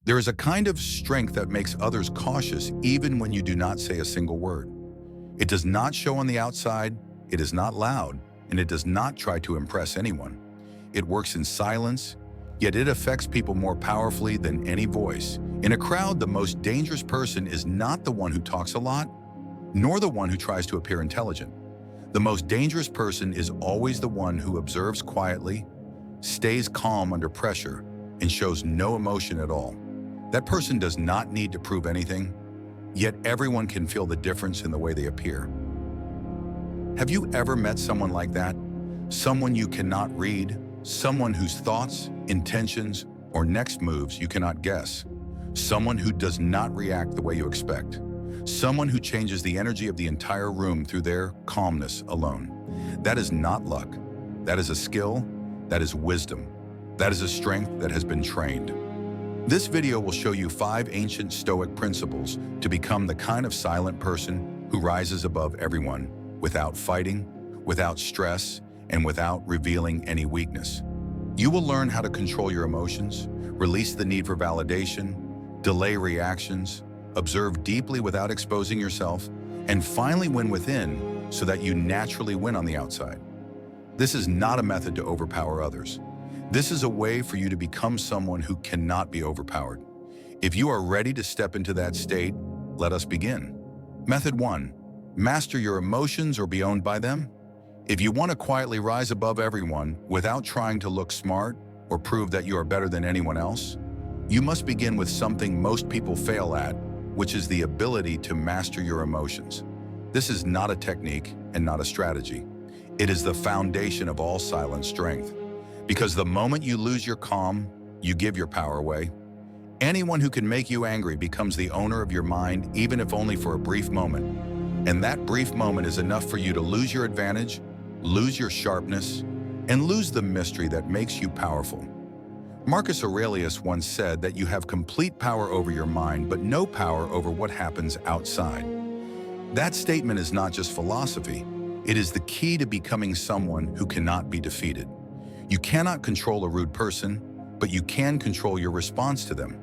There is a kind of strength that makes others cautious even when you do not say a single word. It does not show on the outside, it is not loud, and it does not try to impress anyone. It works in silence, yet it affects people more powerfully than any voice. In a crowd, the most dangerous person is not the one who talks a lot, nor the one who tries to appear intelligent. The most dangerous person is always the one who observes quietly, stays calm under pressure, and shows no emotion at all. That person does not need to prove anything, yet everyone can feel the difference in the way they appear. Have you ever met someone like that? Someone you cannot read, someone whose thoughts, intentions, or next moves you cannot guess. Someone who does not react the way you expect. Someone who changes the energy of the entire room through their calmness alone. That is not luck. That is a skill. That is wisdom. That is a strength that has been trained. This video will show you 5 ancient Stoic principles to become the kind of silent person who rises above everyone without fighting, without stress, and without revealing any weakness. You will learn how to control your emotions, release the need for validation, delay reactions, observe deeply without exposing yourself, and finally win within so that you naturally win on the outside. This is not a method to overpower others. This is a way for you to become someone who cannot be overpowered. If you are ready to step into that state, let us begin. Method 1. Master your emotions or be owned by them. If you want to quietly rise above everyone without trying to look smart or prove that you are better than anyone else, you must begin with something most people fail at, which is the ability to master your emotions. This is not a technique and not a strategy. It is the foundation of all silent strength. Because the moment you lose your calm, you give your power away. Anyone who can make you angry becomes the owner of your mind, even if only for a brief moment. And that brief moment is enough for you to lose your advantage, lose your sharpness, and lose the mystery that makes you powerful. Marcus Aurelius once said that you have complete power over your mind, but no power over what happens outside. That statement is not just philosophy, it is the key to becoming someone who cannot be defeated. You cannot control a rude person, but you can control your response to them.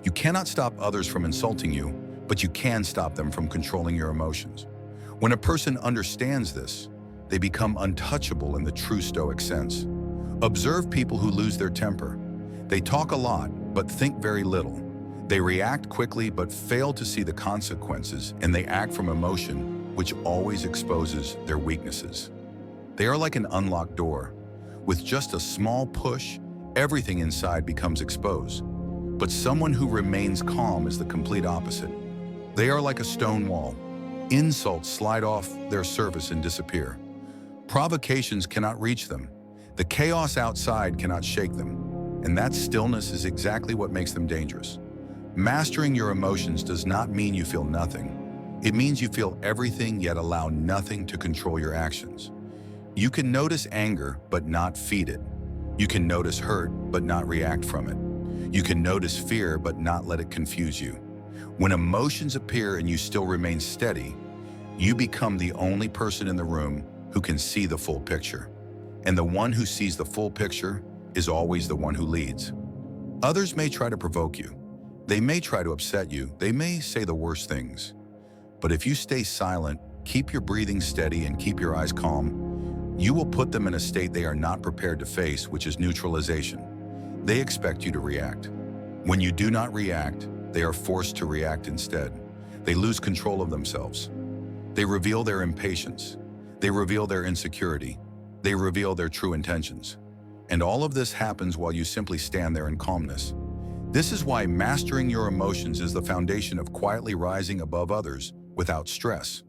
You cannot stop others from insulting you, but you can stop them from controlling your emotions. When a person understands this, they become untouchable in the true Stoic sense. Observe people who lose their temper. They talk a lot, but think very little. They react quickly, but fail to see the consequences, and they act from emotion, which always exposes their weaknesses. They are like an unlocked door. With just a small push, everything inside becomes exposed. But someone who remains calm is the complete opposite. They are like a stone wall. Insults slide off their surface and disappear. Provocations cannot reach them. The chaos outside cannot shake them. And that stillness is exactly what makes them dangerous. Mastering your emotions does not mean you feel nothing. It means you feel everything yet allow nothing to control your actions. You can notice anger but not feed it. You can notice hurt but not react from it. You can notice fear but not let it confuse you. When emotions appear and you still remain steady, you become the only person in the room who can see the full picture. And the one who sees the full picture is always the one who leads. Others may try to provoke you. They may try to upset you. They may say the worst things. But if you stay silent, keep your breathing steady, and keep your eyes calm, you will put them in a state they are not prepared to face, which is neutralization. They expect you to react. When you do not react, they are forced to react instead. They lose control of themselves. They reveal their impatience. They reveal their insecurity. They reveal their true intentions. And all of this happens while you simply stand there in calmness. This is why mastering your emotions is the foundation of quietly rising above others without stress.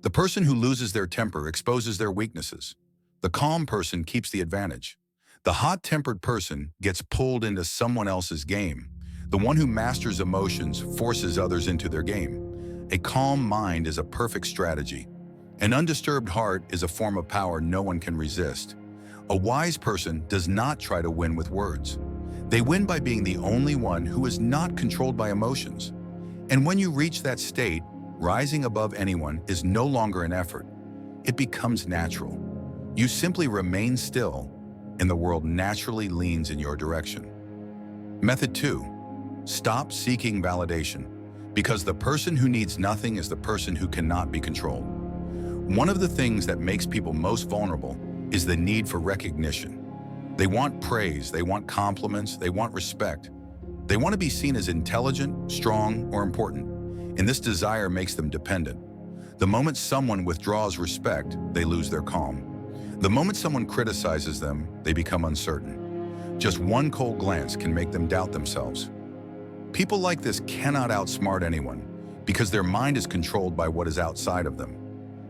The person who loses their temper exposes their weaknesses. The calm person keeps the advantage. The hot-tempered person gets pulled into someone else's game. The one who masters emotions forces others into their game. A calm mind is a perfect strategy. An undisturbed heart is a form of power no one can resist. A wise person does not try to win with words. They win by being the only one who is not controlled by emotions. And when you reach that state, rising above anyone is no longer an effort. It becomes natural. You simply remain still, and the world naturally leans in your direction. Method 2. Stop seeking validation, because the person who needs nothing is the person who cannot be controlled. One of the things that makes people most vulnerable is the need for recognition. They want praise, they want compliments, they want respect. They want to be seen as intelligent, strong, or important, and this desire makes them dependent. The moment someone withdraws respect, they lose their calm. The moment someone criticizes them, they become uncertain. Just one cold glance can make them doubt themselves. People like this cannot outsmart anyone because their mind is controlled by what is outside of them.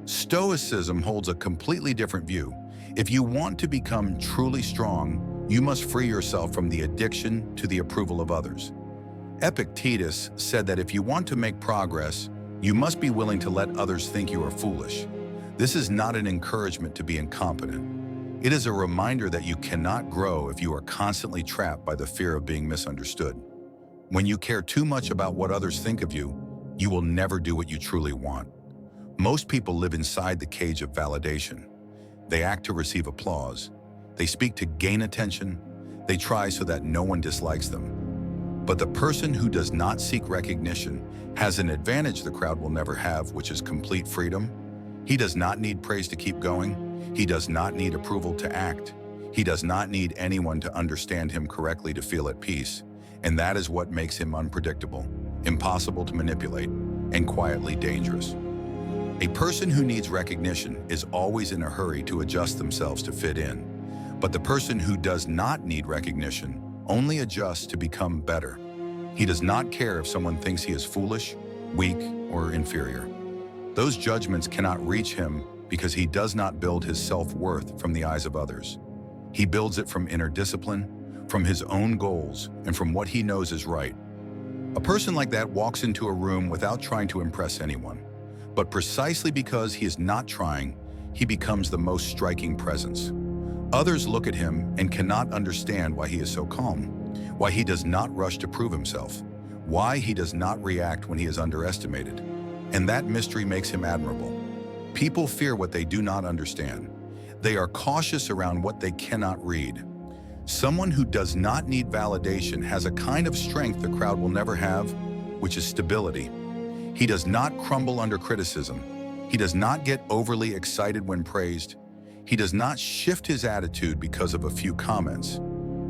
Stoicism holds a completely different view. If you want to become truly strong, you must free yourself from the addiction to the approval of others. Epictetus said that if you want to make progress, you must be willing to let others think you are foolish. This is not an encouragement to be incompetent. It is a reminder that you cannot grow if you are constantly trapped by the fear of being misunderstood. When you care too much about what others think of you, you will never do what you truly want. Most people live inside the cage of validation. They act to receive applause. They speak to gain attention. They try so that no one dislikes them. But the person who does not seek recognition has an advantage the crowd will never have, which is complete freedom. He does not need praise to keep going. He does not need approval to act. He does not need anyone to understand him correctly to feel at peace. And that is what makes him unpredictable, impossible to manipulate, and quietly dangerous. A person who needs recognition is always in a hurry to adjust themselves to fit in. But the person who does not need recognition only adjusts to become better. He does not care if someone thinks he is foolish, weak, or inferior. Those judgments cannot reach him because he does not build his self-worth from the eyes of others. He builds it from inner discipline, from his own goals, and from what he knows is right. A person like that walks into a room without trying to impress anyone. But precisely because he is not trying, he becomes the most striking presence. Others look at him and cannot understand why he is so calm, why he does not rush to prove himself, why he does not react when he is underestimated. And that mystery makes him admirable. People fear what they do not understand. They are cautious around what they cannot read. Someone who does not need validation has a kind of strength the crowd will never have, which is stability. He does not crumble under criticism. He does not get overly excited when praised. He does not shift his attitude because of a few comments.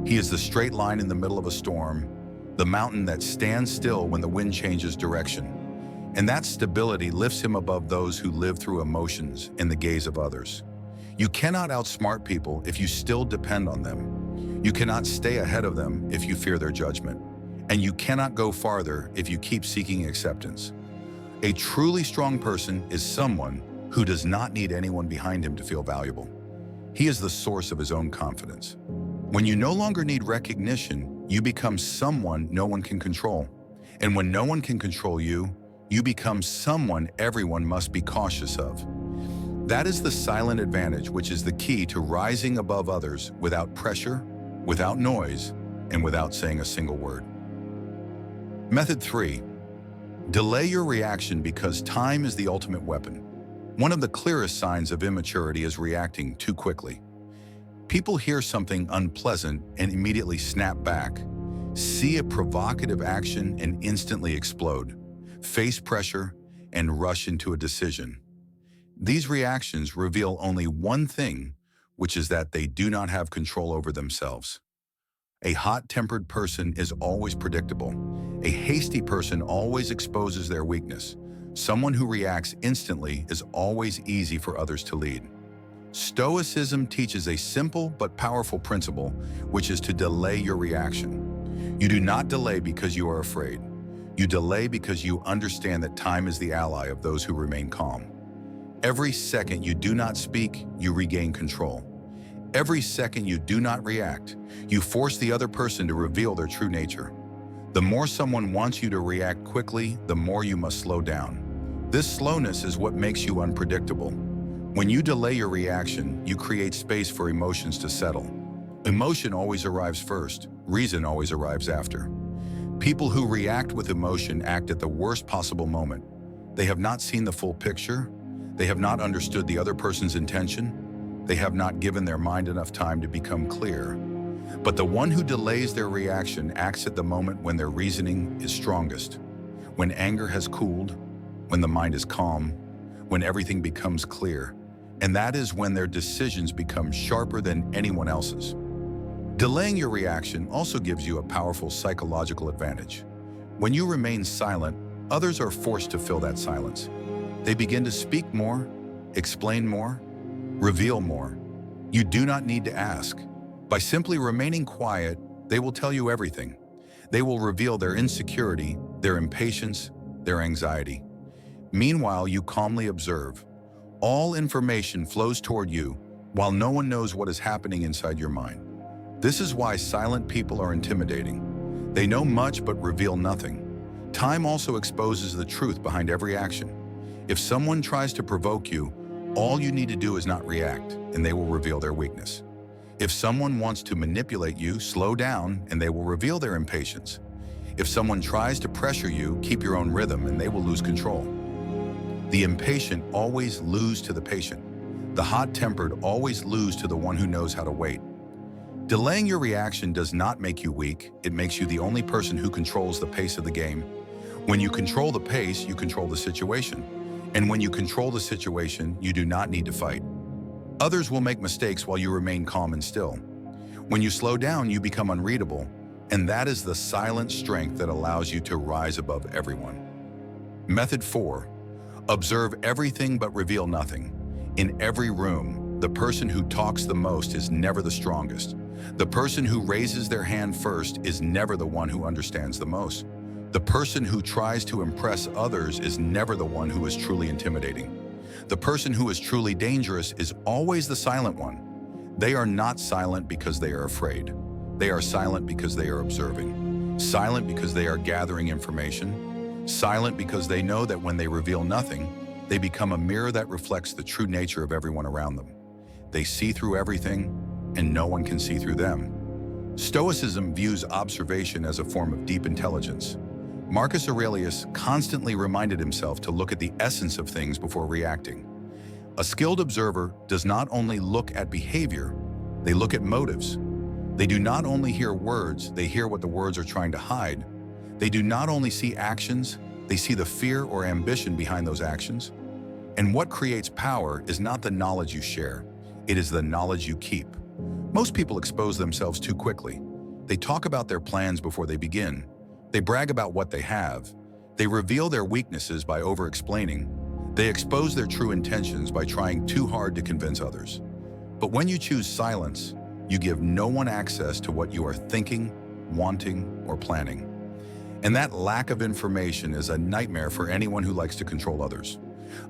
He is the straight line in the middle of a storm, the mountain that stands still when the wind changes direction. And that stability lifts him above those who live through emotions and the gaze of others. You cannot outsmart people if you still depend on them. You cannot stay ahead of them if you fear their judgment. And you cannot go farther if you keep seeking acceptance. A truly strong person is someone who does not need anyone behind him to feel valuable. He is the source of his own confidence. When you no longer need recognition, you become someone no one can control. And when no one can control you, you become someone everyone must be cautious of. That is the silent advantage, which is the key to rising above others without pressure, without noise, and without saying a single word. Method 3. Delay your reaction because time is the ultimate weapon. One of the clearest signs of immaturity is reacting too quickly. People hear something unpleasant and immediately snap back, see a provocative action and instantly explode, face pressure, and rush into a decision. These reactions reveal only one thing, which is that they do not have control over themselves. A hot-tempered person is always predictable. A hasty person always exposes their weakness. Someone who reacts instantly is always easy for others to lead. Stoicism teaches a simple but powerful principle, which is to delay your reaction. You do not delay because you are afraid. You delay because you understand that time is the ally of those who remain calm. Every second you do not speak, you regain control. Every second you do not react, you force the other person to reveal their true nature. The more someone wants you to react quickly, the more you must slow down. This slowness is what makes you unpredictable. When you delay your reaction, you create space for emotions to settle. Emotion always arrives first, reason always arrives after. People who react with emotion act at the worst possible moment. They have not seen the full picture. They have not understood the other person's intention. They have not given their mind enough time to become clear. But the one who delays their reaction acts at the moment when their reasoning is strongest, when anger has cooled, when the mind is calm, when everything becomes clear, and that is when their decisions become sharper than anyone else's. Delaying your reaction also gives you a powerful psychological advantage. When you remain silent, others are forced to fill that silence. They begin to speak more, explain more, reveal more. You do not need to ask. By simply remaining quiet, they will tell you everything. They will reveal their insecurity, their impatience, their anxiety. Meanwhile, you calmly observe. All information flows toward you, while no one knows what is happening inside your mind. This is why silent people are intimidating. They know much but reveal nothing. Time also exposes the truth behind every action. If someone tries to provoke you, all you need to do is not react, and they will reveal their weakness. If someone wants to manipulate you, slow down, and they will reveal their impatience. If someone tries to pressure you, keep your own rhythm, and they will lose control. The impatient always lose to the patient. The hot-tempered always lose to the one who knows how to wait. Delaying your reaction does not make you weak. It makes you the only person who controls the pace of the game. When you control the pace, you control the situation. And when you control the situation, you do not need to fight. Others will make mistakes while you remain calm and still. When you slow down, you become unreadable, and that is the silent strength that allows you to rise above everyone. Method 4. Observe everything but reveal nothing. In every room, the person who talks the most is never the strongest. The person who raises their hand first is never the one who understands the most. The person who tries to impress others is never the one who is truly intimidating. The person who is truly dangerous is always the silent one. They are not silent because they are afraid. They are silent because they are observing. Silent because they are gathering information. Silent because they know that when they reveal nothing, they become a mirror that reflects the true nature of everyone around them. They see through everything, and no one can see through them. Stoicism views observation as a form of deep intelligence. Marcus Aurelius constantly reminded himself to look at the essence of things before reacting. A skilled observer does not only look at behavior, they look at motives. They do not only hear words, they hear what the words are trying to hide. They do not only see actions, they see the fear or ambition behind those actions. And what creates power is not the knowledge you share, it is the knowledge you keep. Most people expose themselves too quickly. They talk about their plans before they begin. They brag about what they have. They reveal their weaknesses by over-explaining. They expose their true intentions by trying too hard to convince others. But when you choose silence, you give no one access to what you are thinking, wanting, or planning. And that lack of information is a nightmare for anyone who likes to control others.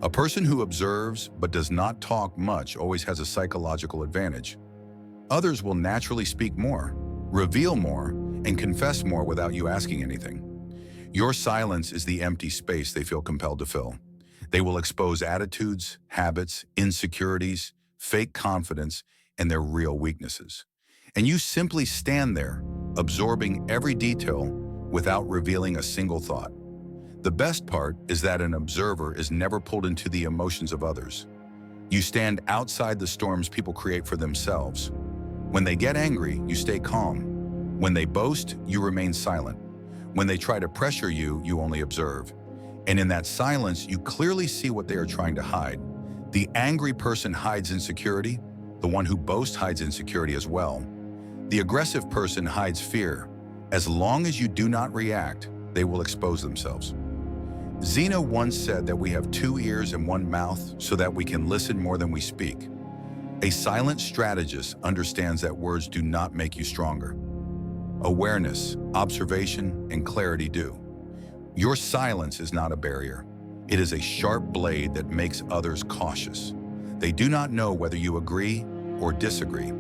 A person who observes but does not talk much always has a psychological advantage. Others will naturally speak more, reveal more, and confess more without you asking anything. Your silence is the empty space they feel compelled to fill. They will expose attitudes, habits, insecurities, fake confidence, and their real weaknesses. And you simply stand there, absorbing every detail without revealing a single thought. The best part is that an observer is never pulled into the emotions of others. You stand outside the storms people create for themselves. When they get angry, you stay calm. When they boast, you remain silent. When they try to pressure you, you only observe. And in that silence, you clearly see what they are trying to hide. The angry person hides insecurity. The one who boasts hides insecurity as well. The aggressive person hides fear. As long as you do not react, they will expose themselves. Zeno once said that we have 2 ears and 1 mouth so that we can listen more than we speak. A silent strategist understands that words do not make you stronger. Awareness, observation, and clarity do. Your silence is not a barrier. It is a sharp blade that makes others cautious. They do not know whether you agree or disagree.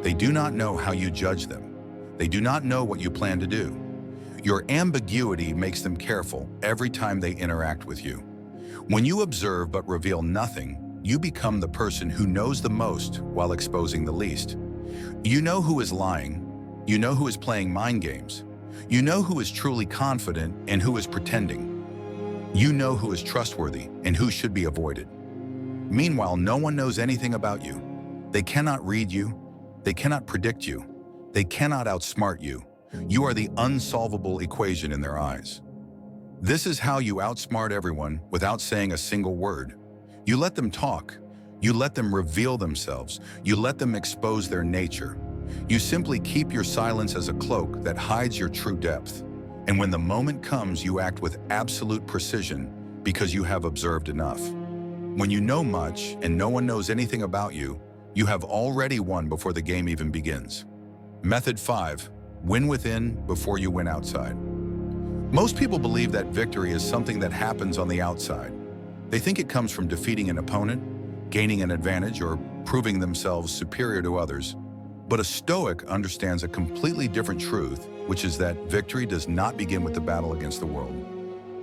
They do not know how you judge them. They do not know what you plan to do. Your ambiguity makes them careful every time they interact with you. When you observe but reveal nothing, you become the person who knows the most while exposing the least. You know who is lying. You know who is playing mind games. You know who is truly confident and who is pretending. You know who is trustworthy and who should be avoided. Meanwhile, no one knows anything about you. They cannot read you. They cannot predict you. They cannot outsmart you. You are the unsolvable equation in their eyes. This is how you outsmart everyone without saying a single word. You let them talk. You let them reveal themselves. You let them expose their nature. You simply keep your silence as a cloak that hides your true depth. And when the moment comes, you act with absolute precision because you have observed enough. When you know much and no one knows anything about you, you have already won before the game even begins. Method 5. Win within before you win outside. Most people believe that victory is something that happens on the outside. They think it comes from defeating an opponent, gaining an advantage, or proving themselves superior to others. But a Stoic understands a completely different truth, which is that victory does not begin with the battle against the world.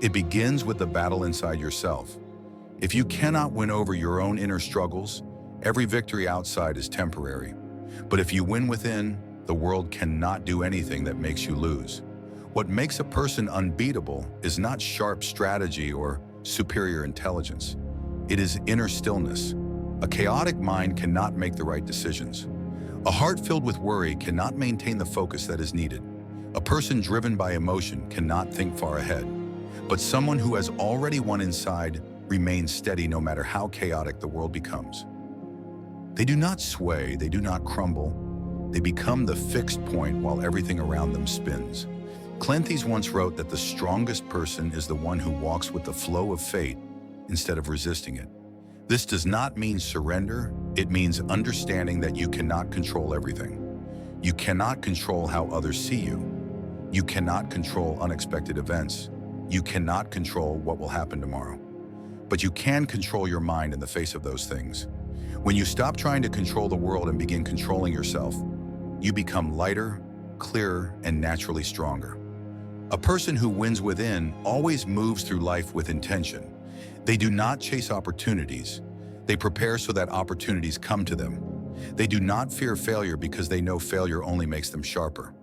It begins with the battle inside yourself. If you cannot win over your own inner struggles, every victory outside is temporary. But if you win within, the world cannot do anything that makes you lose. What makes a person unbeatable is not sharp strategy or superior intelligence. It is inner stillness. A chaotic mind cannot make the right decisions. A heart filled with worry cannot maintain the focus that is needed. A person driven by emotion cannot think far ahead. But someone who has already won inside remains steady no matter how chaotic the world becomes. They do not sway, they do not crumble. They become the fixed point while everything around them spins. Cleanthes once wrote that the strongest person is the one who walks with the flow of fate instead of resisting it. This does not mean surrender. It means understanding that you cannot control everything. You cannot control how others see you. You cannot control unexpected events. You cannot control what will happen tomorrow. But you can control your mind in the face of those things. When you stop trying to control the world and begin controlling yourself, you become lighter, clearer, and naturally stronger. A person who wins within always moves through life with intention. They do not chase opportunities. They prepare so that opportunities come to them. They do not fear failure because they know failure only makes them sharper.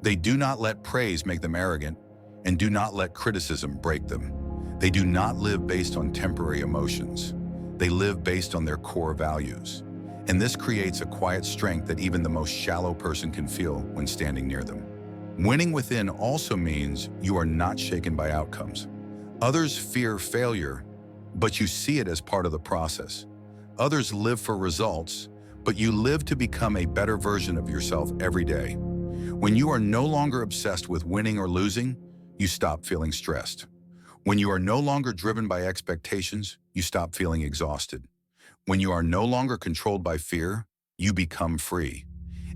They do not let praise make them arrogant, and do not let criticism break them. They do not live based on temporary emotions. They live based on their core values. And this creates a quiet strength that even the most shallow person can feel when standing near them. Winning within also means you are not shaken by outcomes. Others fear failure, but you see it as part of the process. Others live for results, but you live to become a better version of yourself every day. When you are no longer obsessed with winning or losing, you stop feeling stressed. When you are no longer driven by expectations, you stop feeling exhausted. When you are no longer controlled by fear, you become free.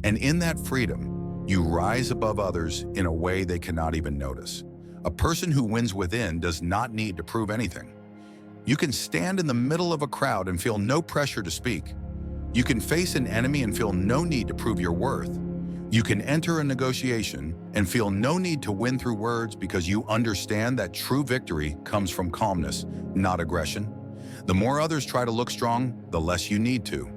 And in that freedom, you rise above others in a way they cannot even notice. A person who wins within does not need to prove anything. You can stand in the middle of a crowd and feel no pressure to speak. You can face an enemy and feel no need to prove your worth. You can enter a negotiation and feel no need to win through words because you understand that true victory comes from calmness, not aggression. The more others try to look strong, the less you need to.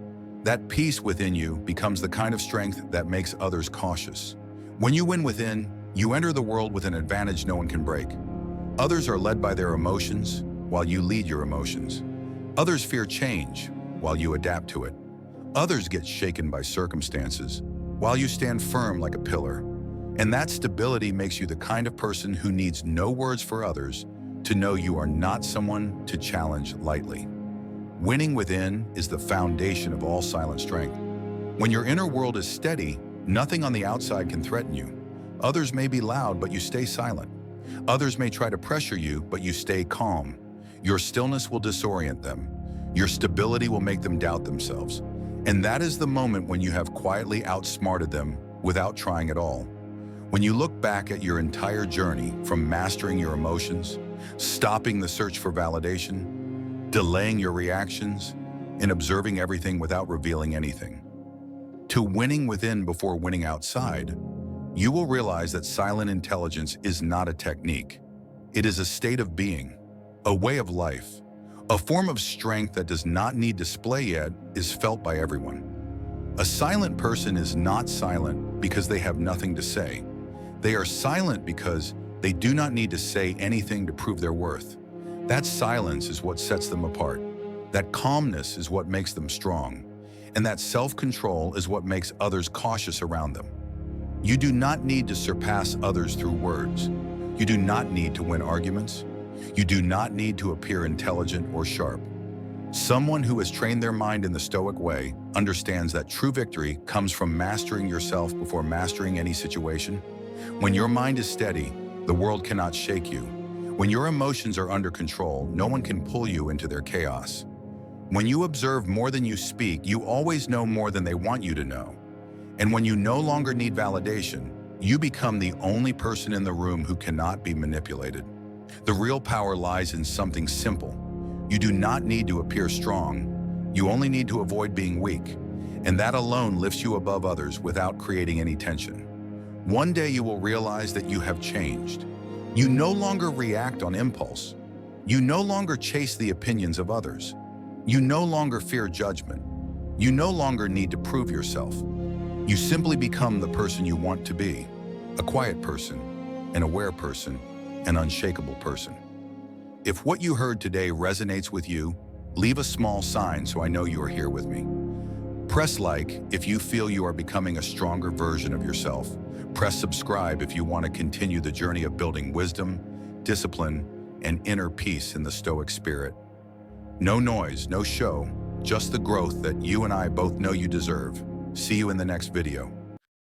That peace within you becomes the kind of strength that makes others cautious. When you win within, you enter the world with an advantage no one can break. Others are led by their emotions, while you lead your emotions. Others fear change, while you adapt to it. Others get shaken by circumstances, while you stand firm like a pillar. And that stability makes you the kind of person who needs no words for others to know you are not someone to challenge lightly. Winning within is the foundation of all silent strength. When your inner world is steady, nothing on the outside can threaten you. Others may be loud, but you stay silent. Others may try to pressure you, but you stay calm. Your stillness will disorient them. Your stability will make them doubt themselves. And that is the moment when you have quietly outsmarted them without trying at all. When you look back at your entire journey from mastering your emotions, stopping the search for validation, delaying your reactions, and observing everything without revealing anything, to winning within before winning outside, you will realize that silent intelligence is not a technique. It is a state of being, a way of life. A form of strength that does not need display yet is felt by everyone. A silent person is not silent because they have nothing to say. They are silent because they do not need to say anything to prove their worth. That silence is what sets them apart. That calmness is what makes them strong. And that self-control is what makes others cautious around them. You do not need to surpass others through words. You do not need to win arguments. You do not need to appear intelligent or sharp. Someone who has trained their mind in the Stoic way understands that true victory comes from mastering yourself before mastering any situation. When your mind is steady, the world cannot shake you. When your emotions are under control, no one can pull you into their chaos. When you observe more than you speak, you always know more than they want you to know. And when you no longer need validation, you become the only person in the room who cannot be manipulated. The real power lies in something simple. You do not need to appear strong. You only need to avoid being weak. And that alone lifts you above others without creating any tension. One day you will realize that you have changed. You no longer react on impulse. You no longer chase the opinions of others. You no longer fear judgment. You no longer need to prove yourself. You simply become the person you want to be, a quiet person, an aware person, an unshakable person. If what you heard today resonates with you, leave a small sign so I know you are here with me. Press like if you feel you are becoming a stronger version of yourself. Press subscribe if you want to continue the journey of building wisdom, discipline, and inner peace in the Stoic spirit. No noise, no show, just the growth that you and I both know you deserve. See you in the next video.